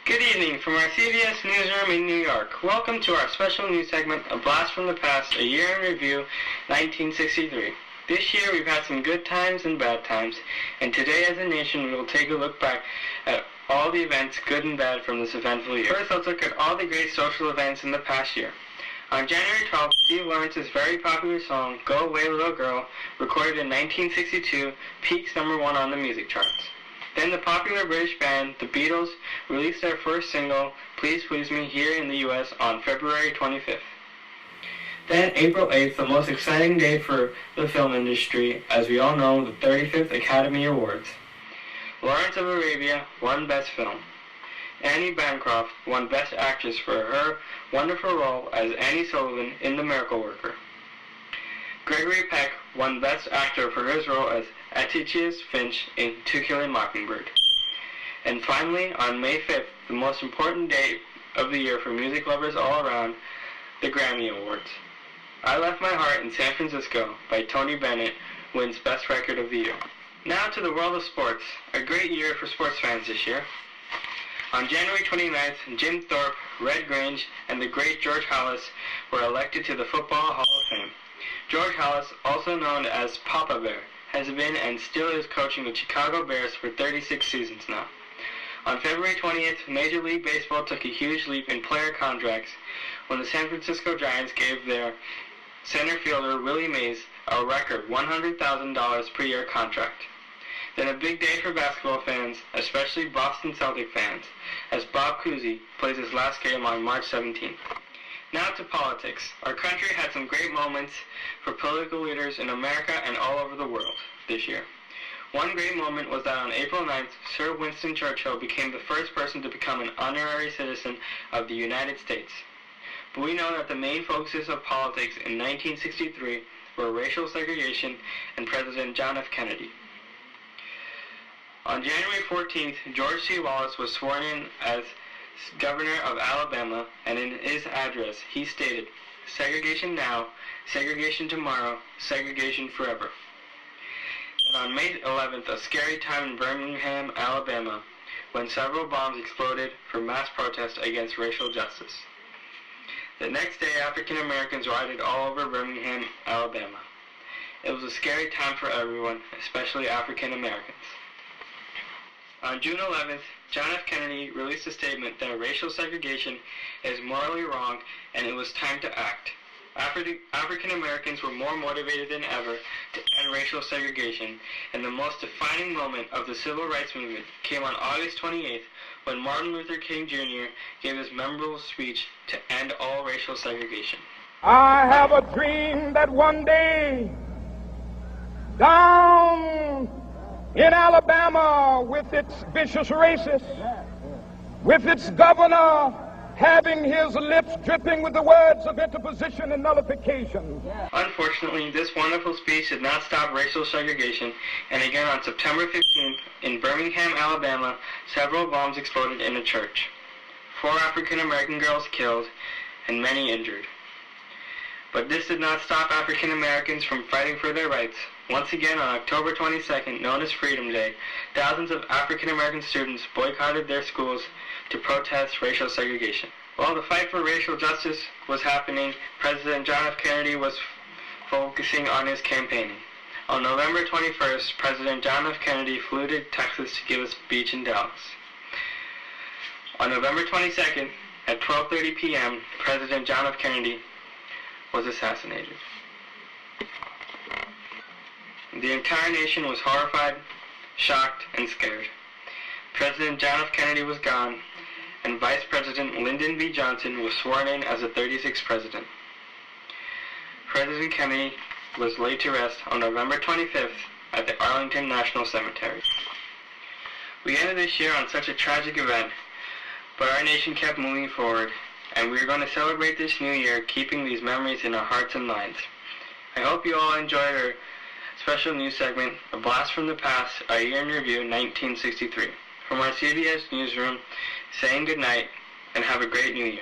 Good evening from our CBS Newsroom in New York. Welcome to our special news segment, A Blast from the Past, A Year in Review, 1963. This year we've had some good times and bad times, and today as a nation we will take a look back at all the events, good and bad, from this eventful year. First, let's look at all the great social events in the past year. On January 12th, Steve Lawrence's very popular song, Go Away Little Girl, recorded in 1962, peaks #1 on the music charts. Then the popular British band, the Beatles, released their first single, Please Please Me, here in the U.S. on February 25th. Then April 8th, the most exciting day for the film industry, as we all know, the 35th Academy Awards. Lawrence of Arabia won Best Film. Annie Bancroft won Best Actress for her wonderful role as Annie Sullivan in The Miracle Worker. Gregory Peck won Best Actor for his role as Atticus Finch in To Kill a Mockingbird. And finally, on May 5th, the most important day of the year for music lovers all around, the Grammy Awards. I Left My Heart in San Francisco by Tony Bennett wins Best Record of the Year. Now to the world of sports. A great year for sports fans this year. On January 29th, Jim Thorpe, Red Grange, and the great George Halas were elected to the Football Hall of Fame. George Halas, also known as Papa Bear, has been and still is coaching the Chicago Bears for 36 seasons now. On February 20th, Major League Baseball took a huge leap in player contracts when the San Francisco Giants gave their center fielder Willie Mays a record $100,000 per year contract. Then a big day for basketball fans, especially Boston Celtic fans, as Bob Cousy plays his last game on March 17th. Now to politics. Our country had some great moments for political leaders in America and all over the world this year. One great moment was that on April 9th, Sir Winston Churchill became the first person to become an honorary citizen of the United States. But we know that the main focuses of politics in 1963 were racial segregation and President John F. Kennedy. On January 14th, George C. Wallace was sworn in as Governor of Alabama, and in his address he stated, "Segregation now, segregation tomorrow, segregation forever." And on May 11th, a scary time in Birmingham, Alabama, when several bombs exploded for mass protest against racial justice. The next day, African Americans rioted all over Birmingham, Alabama. It was a scary time for everyone, especially African Americans. On June 11th, John F. Kennedy released a statement that racial segregation is morally wrong and it was time to act. African Americans were more motivated than ever to end racial segregation, and the most defining moment of the civil rights movement came on August 28th when Martin Luther King Jr. gave his memorable speech to end all racial segregation. I have a dream that one day, down in Alabama, with its vicious racists, with its governor having his lips dripping with the words of interposition and nullification. Unfortunately, this wonderful speech did not stop racial segregation, and again on September 15th, in Birmingham, Alabama, several bombs exploded in a church. 4 African American girls killed, and many injured. But this did not stop African Americans from fighting for their rights. Once again, on October 22nd, known as Freedom Day, thousands of African American students boycotted their schools to protest racial segregation. While the fight for racial justice was happening, President John F. Kennedy was focusing on his campaigning. On November 21st, President John F. Kennedy flew to Texas to give a speech in Dallas. On November 22nd, at 12:30 p.m., President John F. Kennedy was assassinated. The entire nation was horrified, shocked, and scared. President John F. Kennedy was gone, and Vice President Lyndon B. Johnson was sworn in as the 36th president. President Kennedy was laid to rest on November 25th at the Arlington National Cemetery. We ended this year on such a tragic event, but our nation kept moving forward, and we are going to celebrate this new year keeping these memories in our hearts and minds. I hope you all enjoyed our special news segment, A Blast from the Past, A Year in Review, 1963. From our CBS Newsroom, saying good night and have a great new year.